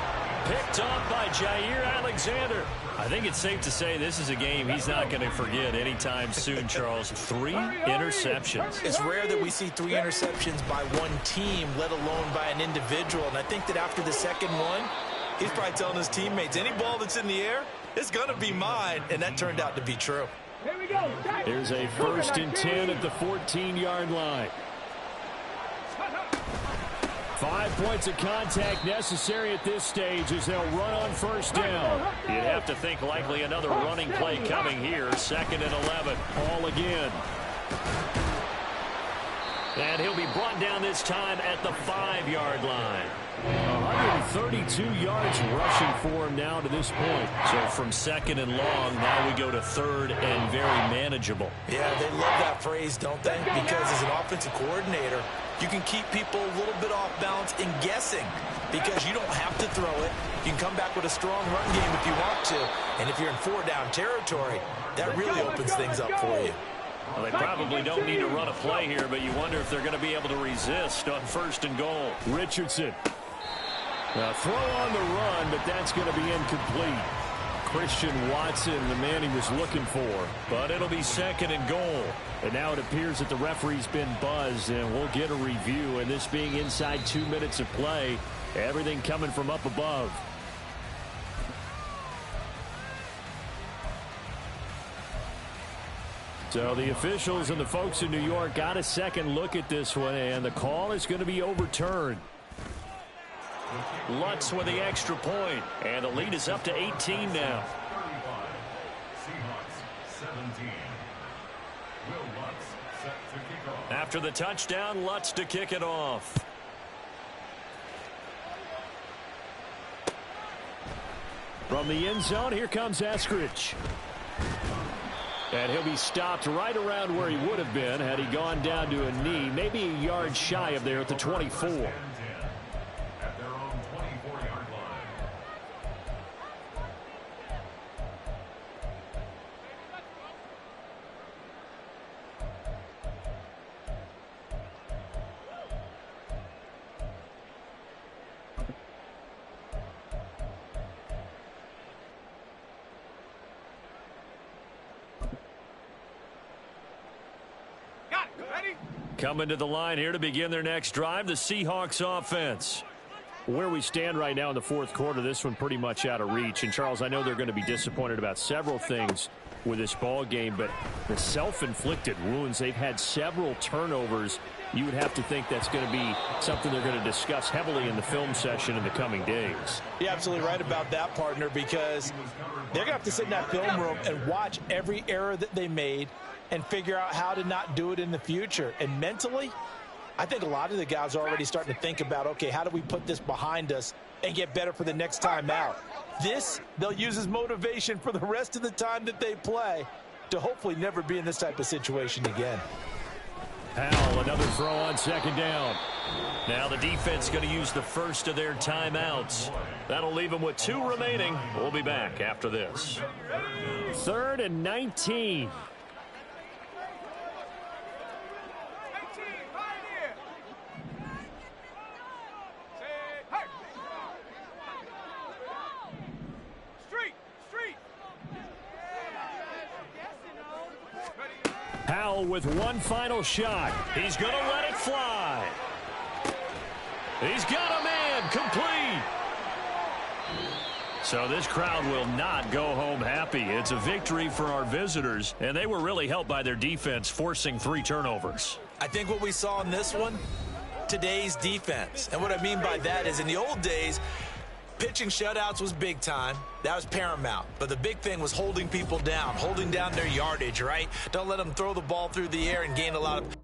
[SPEAKER 2] Picked off by Jair Alexander. I think it's safe to say this is a game he's not going to forget anytime soon, Charles. 3 interceptions.
[SPEAKER 5] It's rare that we see 3 interceptions by one team, let alone by an individual. And I think that after the second one, he's probably telling his teammates, any ball that's in the air, it's going to be mine. And that turned out to be true.
[SPEAKER 3] Here we go.
[SPEAKER 2] Here's a 1st and 10 at the 14-yard line. 5 points of contact necessary at this stage as they'll run on 1st down. You'd have to think likely another running play coming here. 2nd and 11. Ball again. And he'll be brought down this time at the 5-yard line. 132 yards rushing for him now to this point. So from 2nd and long, now we go to 3rd and very manageable.
[SPEAKER 5] Yeah, they love that phrase, don't they? Because as an offensive coordinator, you can keep people a little bit off balance and guessing because you don't have to throw it. You can come back with a strong run game if you want to. And if you're in 4-down territory, that really opens things up for you.
[SPEAKER 2] Well, they probably don't need to run a play here, but you wonder if they're going to be able to resist on 1st and goal. Richardson. Now throw on the run, but that's going to be incomplete. Christian Watson, the man he was looking for. But it'll be 2nd and goal. And now it appears that the referee's been buzzed, and we'll get a review. And this being inside 2 minutes of play, everything coming from up above. So the officials and the folks in New York got a second look at this one, and the call is going to be overturned. Lutz with the extra point, and the lead is up to 18 now.
[SPEAKER 6] 35. Seahawks 17. Will Lutz set to kick off.
[SPEAKER 2] After the touchdown, Lutz to kick it off. From the end zone, here comes Eskridge. And he'll be stopped right around where he would have been had he gone down to a knee, maybe a yard shy of there at the 24.
[SPEAKER 6] At their own 24-yard line.
[SPEAKER 2] Coming to the line here to begin their next drive, the Seahawks offense. Where we stand right now in the 4th quarter, this one pretty much out of reach. And, Charles, I know they're going to be disappointed about several things with this ball game, but the self-inflicted wounds, they've had several turnovers. You would have to think that's going to be something they're going to discuss heavily in the film session in the coming days.
[SPEAKER 5] You're absolutely right about that, partner, because they're going to have to sit in that film room and watch every error that they made and figure out how to not do it in the future. And mentally, I think a lot of the guys are already starting to think about, okay, how do we put this behind us and get better for the next time out? This, they'll use as motivation for the rest of the time that they play to hopefully never be in this type of situation again.
[SPEAKER 2] Howell, another throw on 2nd down. Now the defense going to use the first of their timeouts. That'll leave them with 2 remaining. We'll be back after this. 3rd and 19. Howell with one final shot. He's going to let it fly. He's got a man complete. So this crowd will not go home happy. It's a victory for our visitors, and they were really helped by their defense forcing 3 turnovers.
[SPEAKER 5] I think what we saw in this one, today's defense. And what I mean by that is in the old days, pitching shutouts was big time. That was paramount. But the big thing was holding people down, holding down their yardage, right? Don't let them throw the ball through the air and gain a lot of